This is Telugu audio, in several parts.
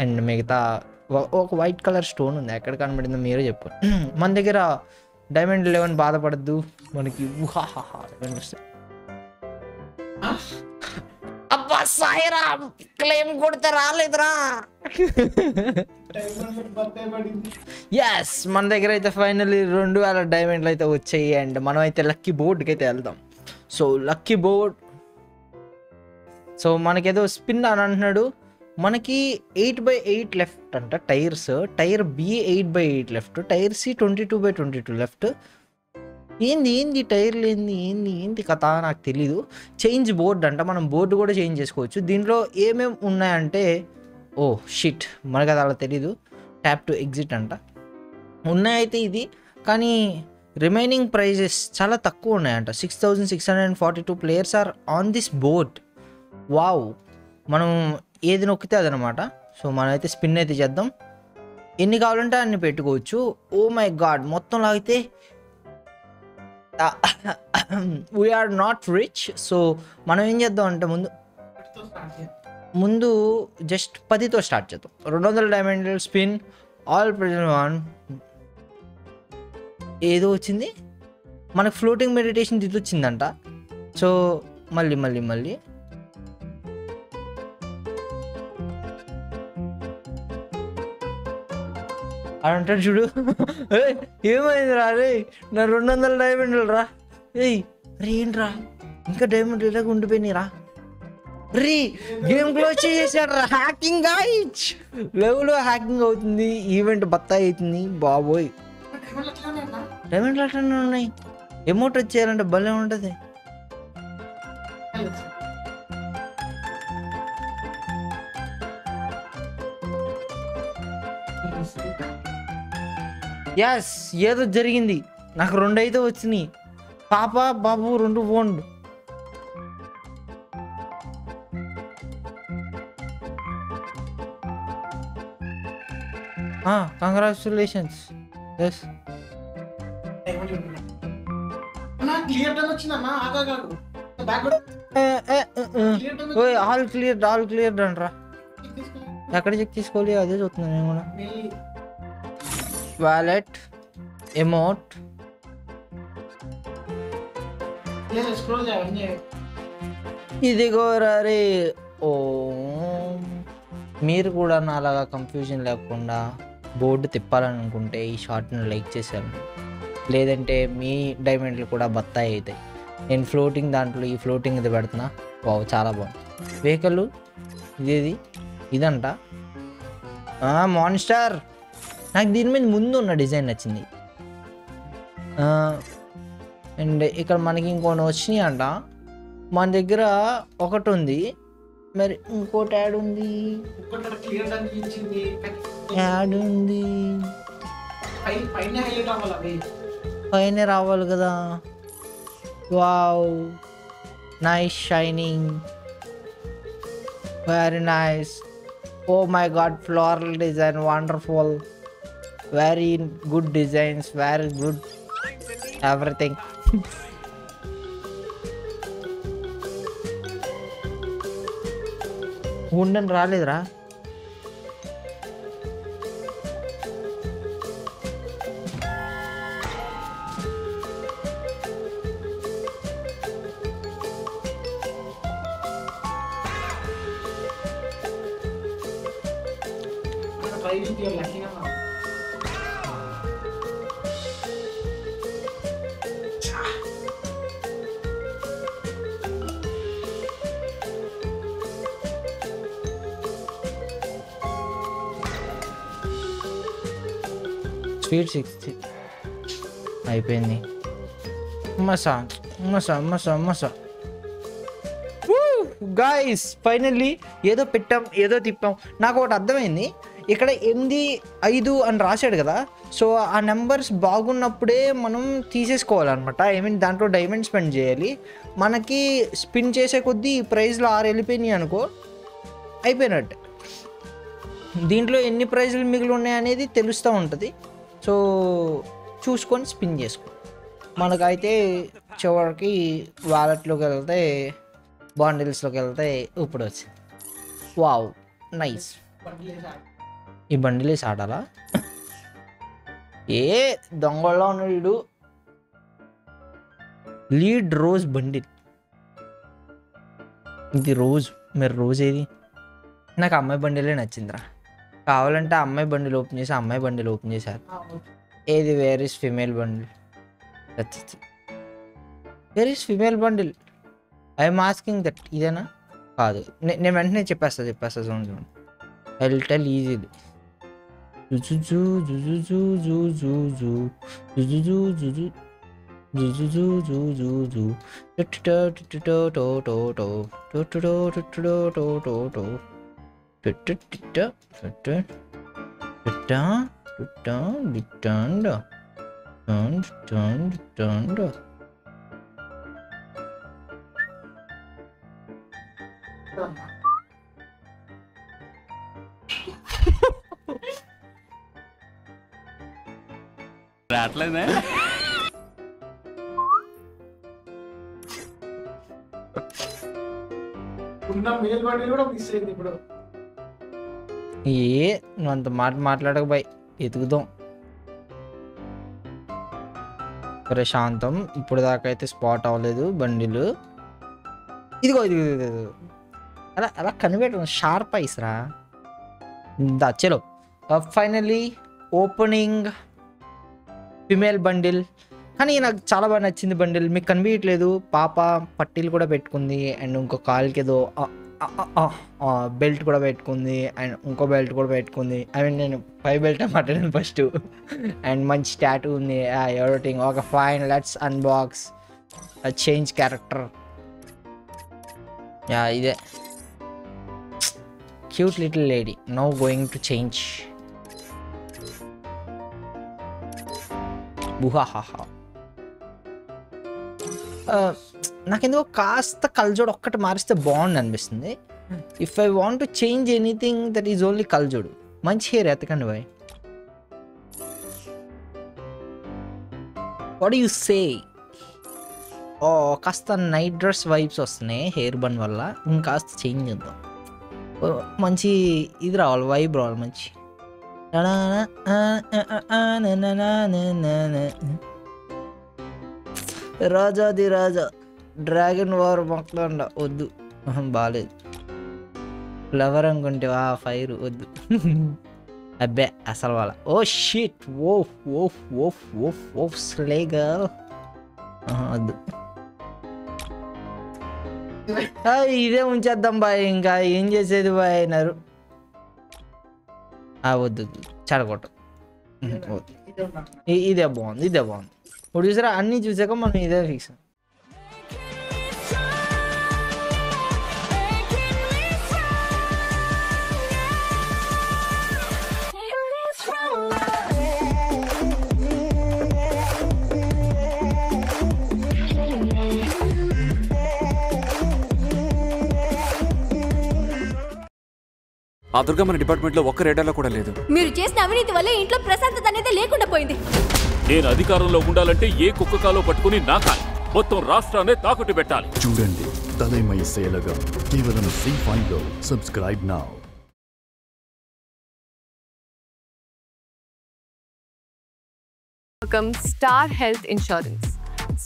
అండ్ మిగతా ఒక వైట్ కలర్ స్టోన్ ఉంది, ఎక్కడ కనబడిందో మీరే చెప్పు. మన దగ్గర డైమండ్ 11 బాధపడద్దు, మనకి డైమండ్ వస్తాయి. అబ్బా సాయిరా, క్లెయిమ్ కొడితే రాలేదురా. ఎస్, మన దగ్గర అయితే ఫైనల్లీ 2000 డైమండ్లు అయితే వచ్చాయి. అండ్ మనం అయితే లక్కీ బోర్డ్కి అయితే వెళ్దాం. సో లక్కీ బోర్డ్, సో మనకేదో స్పిన్ అని అంటున్నాడు. మనకి 8/8 లెఫ్ట్ అంట tiers. Tier B 8/8 left, tier C 22/22 left. ఏంది టైర్లు ఏంది కథ నాకు తెలీదు. చేంజ్ బోర్డ్ అంట, మనం బోర్డు కూడా చేంజ్ చేసుకోవచ్చు. దీంట్లో ఏమేమి ఉన్నాయంటే, ఓ షిట్, మనకు అది అలా తెలీదు. ట్యాప్ టు ఎగ్జిట్ అంట. ఉన్నాయైతే ఇది, కానీ రిమైనింగ్ ప్రైజెస్ చాలా తక్కువ ఉన్నాయంట. 6642 players are on this board. Wow, మనం ఏది నొక్కితే అదనమాట. సో మనమైతే స్పిన్ అయితే చేద్దాం, ఎన్ని కావాలంటే అన్ని పెట్టుకోవచ్చు. ఓ మై గాడ్, మొత్తం లాగితే వీఆర్ నాట్ రిచ్. సో మనం ఏం చేద్దాం అంటే ముందు జస్ట్ 10తో స్టార్ట్ చేద్దాం. 200 diamond spin all present one. ఏదో వచ్చింది మనకు, ఫ్లోటింగ్ మెడిటేషన్ ఇది వచ్చిందంట. సో మళ్ళీ అంటాడు చూడు. ఏమైంది రా రే, నా 200 డైమండ్లు రా. రే ఏంట్రా, ఇంకా డైమండ్ ఇలాగ ఉండిపోయినాయి రా. రీ గేమ్ క్లోజ్ చేసేసాడు రా. హ్యాకింగ్ గాయ్స్, లెవెల్ హ్యాకింగ్ అవుతుంది, ఈవెంట్ బత్తాయి అవుతుంది. బాబోయ్, డైమండ్లు అట్లనే ఉన్నాయి. ఎమౌంట్ వచ్చేయాలంటే భలే ఉంటుంది. ఎస్, ఏదో జరిగింది. నాకు 2 అయితే వచ్చినాయి. పాప బాబు 2 పోండు. కంగ్రాచులేషన్స్. ఎస్, ఆల్ క్లియర్ అంటరా. ఎక్కడ చెక్ తీసుకోవాలి, అదే చూస్తున్నాను నేను కూడా. వాలెట్, ఎమోట్, ఇదిగో రే. ఓ, మీరు కూడా నాలాగా కన్ఫ్యూజన్ లేకుండా బోర్డు తిప్పాలని అనుకుంటే ఈ షార్ట్ని లైక్ చేశాను. లేదంటే మీ డైమండ్లు కూడా బత్తాయి అవుతాయి. నేను ఫ్లోటింగ్ దాంట్లో ఈ ఫ్లోటింగ్ ఇది పెడుతున్నా. వావ్, చాలా బాగుంది. వెహికల్ ఇదంట మాన్స్టర్. నాకు దీని మీద ముందు ఉన్న డిజైన్ నచ్చింది. అండ్ ఇక్కడ మనకి ఇంకొన్ని వచ్చినాయి అంట. మన దగ్గర ఒకటి ఉంది, మరి ఇంకోటి యాడ్ ఉంది. పైన రావాలి కదా. Wow, nice shining, very nice. Oh my god, floral design, wonderful, very good designs, very good everything. ఉండని రాలేదురా. స్వీట్ 60 అయిపోయింది. మసా గాయ్స్, ఫైనల్లీ ఏదో పెట్టాం, ఏదో తిప్పాం. నాకు ఒకటి అర్థమైంది. ఇక్కడ 8, 5 అని రాశాడు కదా. సో ఆ నెంబర్స్ బాగున్నప్పుడే మనం తీసేసుకోవాలన్నమాట. ఐ మీన్ దాంట్లో డైమండ్ స్పెండ్ చేయాలి. మనకి స్పిన్ చేసే కొద్దీ ప్రైజ్లో 6 వెళ్ళిపోయినాయి అనుకో, అయిపోయినట్టే. దీంట్లో ఎన్ని ప్రైజ్లు మిగిలి ఉన్నాయి అనేది తెలుస్తూ ఉంటుంది. సో చూసుకొని స్పిన్ చేసుకో. మనకైతే చివరికి వాలెట్లోకి వెళ్తే, బాండిల్స్లోకి వెళ్తే ఇప్పుడు వచ్చింది. Wow, nice. ఈ బండిల్ వేసి ఆడాలా? ఏ దొంగలో ఉన్నాడు వీడు. Lead rose bundle. ఇది రోజ్. మీరు రోజ్ ఏది? నాకు అమ్మాయి బండిలే నచ్చిందిరా. కావాలంటే అమ్మాయి బండిల్ ఓపెన్ చేసి అమ్మాయి బండిల్ ఓపెన్ చేశారు. ఏది where is female bundle? Where is female bundle? I'm asking that. ఇదేనా? కాదు. నేను వెంటనే చెప్పేస్తా చూడండి. I will tell easily. రాట్లేదే ఉన్న మేల్ బండి కూడా మిస్ అయింది ఇప్పుడు. నువ్వు అంత మాట్లాడక బాయ్, ఎతుకుదాం ప్రశాంతం. ఇప్పుడు దాకా అయితే స్పాట్ అవ్వలేదు బండిలు. ఇదిగో అలా అలా కనిపెట్టు. షార్ప్ ఐస్ రా. చలో ఫైనల్లీ ఓపెనింగ్ ఫిమేల్ బండిల్. కానీ నాకు చాలా బాగా నచ్చింది బండిల్. మీకు కనిపించట్లేదు, పాప పట్టీలు కూడా పెట్టుకుంది అండ్ ఇంకో కాలుకి ఏదో బెల్ట్ కూడా పెట్టుకుంది అండ్ ఇంకో బెల్ట్ కూడా పెట్టుకుంది. ఐ మీన్ నేను 5 బెల్ట్ మాట్లాడాను ఫస్ట్. అండ్ మంచి టాటూ ఉంది, everything. Okay fine, let's unbox change character. Yeah ఇదే cute little lady. Now going to change. బుహాహాహా. నాకెందుకో కాస్త కల్జోడు ఒక్కటి మారిస్తే బాగుంది అనిపిస్తుంది. If I want to change anything that is only కల్జోడు. మంచి హెయిర్ ఎతకండి బాయ్. What you say? ఓ కాస్త నైట్ డ్రెస్ వైబ్స్ వస్తున్నాయి హెయిర్ బన్ వల్ల. ఇంకాస్త చేంజ్ చేద్దాం. మంచి ఇది రావాలి, వైబ్ రావాలి మంచి. రాజాది రాజా డ్రాగన్ వార్ మొక్కలండ వద్దు, బాగాలేదు. ఫ్లవర్ అనుకుంటే ఫైర్ వద్దు. అబ్బే అసలు వాళ్ళ. ఓ షిట్, ఓఫ్ ఓఫ్ ఓఫ్ ఓఫ్ ఓఫ్ స్లే గర్ల్ వద్దు. ఇదే ఉంచేద్దాం బాయ్. ఇంకా ఏం చేసేది బాయ్ అయినారు. వద్దు చెడగొట్ట. ఇదే బాగుంది, ఇదే బాగుంది. ఇప్పుడు చూసారా, అన్నీ చూసాక మనం ఇదే ఫిక్స్. ఆ దుర్గా మన డిపార్ట్మెంట్ లో ఒక్క రేడాలో కూడా లేదు. మీరు చేసిన అవినీతి వల్ల ఇంట్లో ప్రశాంతత అనేది లేకుండా పోయింది. నేను అధికారంలో ఉండాలంటే ఏ కుక్క కాలో పట్టుకుని నాకాలి, మొత్తం రాష్ట్రాన్ని తాకట్టు పెట్టాలి. చూడండి తలైమై సేలగా కేవలం C5 లో. Subscribe now. Star health insurance.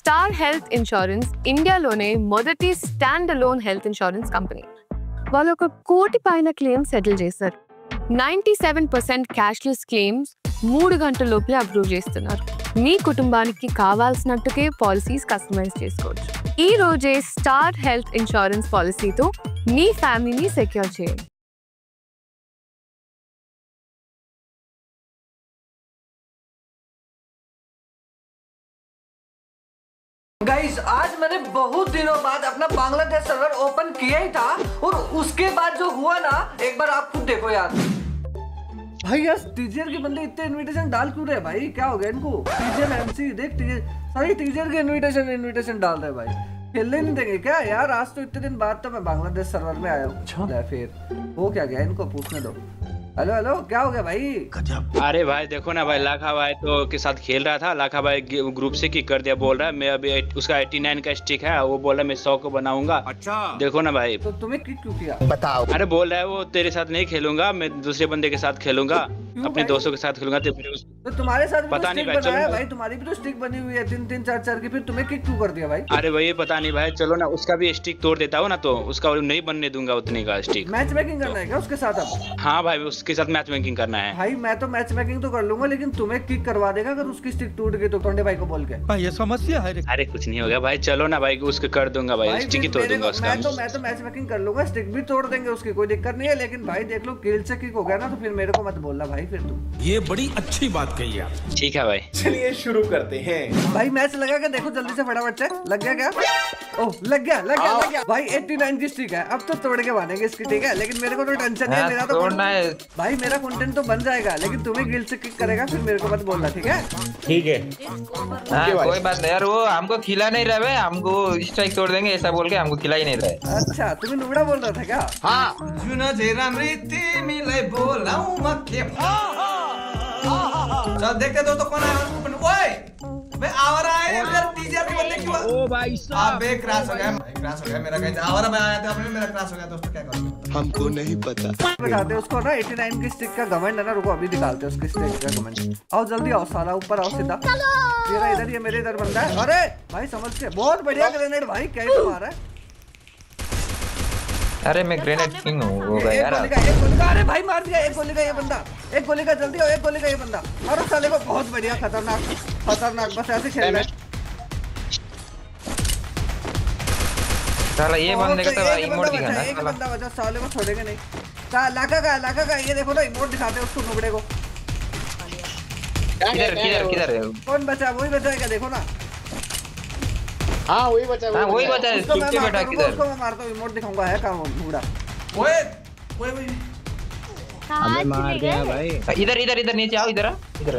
Star health insurance ఇండియాలోనే మొదటి stand alone health insurance company. వాళ్ళు 1 కోటి పైన క్లెయిమ్స్ సెటిల్ చేశారు. 97% క్యాష్లెస్ క్లెయిమ్స్ 3 గంటల లోపలే అప్రూవ్ చేస్తున్నారు. మీ కుటుంబానికి కావాల్సినట్టుకే పాలసీస్ కస్టమైజ్ చేసుకోవచ్చు. ఈ రోజే స్టార్ హెల్త్ ఇన్సూరెన్స్ పాలసీతో మీ ఫ్యామిలీని సెక్యూర్ చేయండి. गाइस आज मैंने बहुत दिनों बाद अपना बांग्लादेश सर्वर ओपन किया ही था और उसके बाद जो हुआ ना, एक बार आप खुद देखो यार। भाई यार टीजर के बंदे इतने इनविटेशन डाल क्यों रहे भाई? क्या हो गया इनको? टीजर एमसी देख, टीजर सारी टीजर के इनविटेशन डाल रहे भाई। खेलने नहीं देंगे क्या यार? आज तो इतने दिन बाद तो मैं बांग्लादेश सर्वर में आया हूँ। फिर वो क्या गया, इनको पूछने दो। हेलो हेलो, क्या हो गया भाई? अरे भाई देखो ना भाई, लाखा भाई तो के साथ खेल रहा था। लाखा भाई ग्रुप से किक कर दिया, बोल रहा है मैं अभी उसका 89 का स्टिक है, वो बोल रहा है मैं 100 को बनाऊंगा। अच्छा देखो ना भाई। तो तुम्हें किक क्यों किया? बताओ। अरे बोल रहा है वो तेरे साथ नहीं खेलूंगा, मैं दूसरे बंदे के साथ खेलूंगा, अपने दोस्तों के साथ खेलूंगा। तो तुम्हारे साथ पता नहीं भाई, बनाया भाई, तुम्हारी भी तो स्टिक बनी हुई है 3-3 4-4 की, फिर तुम्हें किक क्यों कर दिया भाई? अरे भाई पता नहीं भाई, चलो ना उसका भी स्टिक तोड़ देता हूँ ना, तो उसका नहीं बनने दूंगा उतने का स्टिक। मैच मेकिंग करना है क्या उसके साथ अब? हाँ भाई उसके साथ मैच मेकिंग करना है। भाई मैं तो मैच मेकिंग तो कर लूंगा, लेकिन तुम्हें किक करवा देगा अगर उसकी स्टिक टूट गई तो टोंडे भाई को बोल के। भाई ये समस्या है। अरे कुछ नहीं होगा भाई, चलो ना भाई, उसको कर दूंगा भाई, स्टिक ही तोड़ दूंगा उसका। मैं तो मैच मेकिंग कर लूंगा, स्टिक भी तोड़ देंगे उसकी, कोई दिक्कत नहीं है। लेकिन भाई देख लो किल से किक हो गया ना, तो फिर मेरे को मत बोलना भाई फिर तुम। ये बड़ी अच्छी बात कही आप। ठीक है भाई, चलिए शुरू करते हैं। भाई मैच लगा के देखो जल्दी से फटाफट से। लग गया क्या? ओह लग गया भाई। 89 की स्टिक है, अब तो तोड़ के मानेंगे इसकी, ठीक है। लेकिन मेरे को तो टेंशन नहीं है, मेरा तो भाई मेरा कंटेंट तो बन जाएगा, लेकिन तुम्हें गिल से किक करेगा फिर मेरे को मत बोलना, ठीक है? ठीक है। कोई बात नहीं यार, वो हमको खिला नहीं रहे, हमको स्ट्राइक तोड़ देंगे ऐसा बोल के हमको खिला ही नहीं रहे। अच्छा तुम्हें नुबड़ा बोल रहा था क्या? हाँ जुना जेरा मृत्यु मिले बोलाऊं मक्के। चल देखते दो तो कौन आया। ओए मैं आवारा आया यार, टीजर के बंदे क्यों? ओ भाई साहब अबे क्रैश हो गया भाई, क्रैश हो गया मेरा। कहीं आवारा मैं आया था अपने, मेरा क्रैश हो गया दोस्तों, क्या करूं? हमको नहीं पता। दिखाते उसको ना 89 की स्टिक का घमंड है ना, रुको अभी दिखाते उसकी स्टिक का घमंड। आओ जल्दी आओ साला, ऊपर आओ सीधा। तेरा इधर ही है, मेरे इधर बंदा है। अरे भाई समझ के, बहुत बढ़िया ग्रेनेड भाई, क्या ही मारा है। अरे मैं ग्रेनेड किंग हूँ वो भाई यार। एक गोली का अरे भाई मार दिया, एक गोली का ये बंदा, एक गोली का जल्दी आओ, एक गोली का ये बंदा। मारो साले को, बहुत बढ़िया, खतरनाक बस ऐसे खेल रहा है साला। ये बंदे का तो भाई इमोट दिखाना, एक बंदा बचा, साले को छोड़ेंगे नहीं। लाका का ये देखो ना, इमोट दिखाते हैं उसको नुबड़े को। किधर है? कौन बचा? वही बचाएगा देखो ना। हाँ वही बचा है। उसको मैं मारता हूँ, इमोट दिखाऊंगा है काम नुबड़ा। ओए हमें मार दिया भाई। इधर नीचे आओ, इधर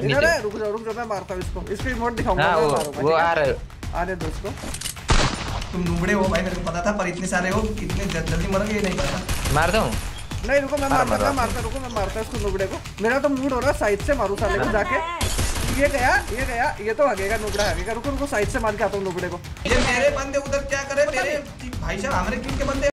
नीचे। रुक जाओ मैं मारता हूँ इसको इमोट दिखाऊंगा। हाँ वो आ रहे आने दो उसको। तुम नुबड़े हो भाई, मेरे को पता था, पर इतने सारे हो, कितने जल्दी मरोगे ये नहीं पता। मार दूं? नहीं रुको मैं मारता उसको नुबड़े को। मेरा तो मूड हो रहा है साइड से मारू साले को जाके। ये गया ये तो भागेगा, नुबड़ा भागेगा। रुको साइड से मार के आता हूँ नुबड़े को। ये मेरे बंदे उधर क्या करे, मेरे भाई साहब हमारे किन के बंदे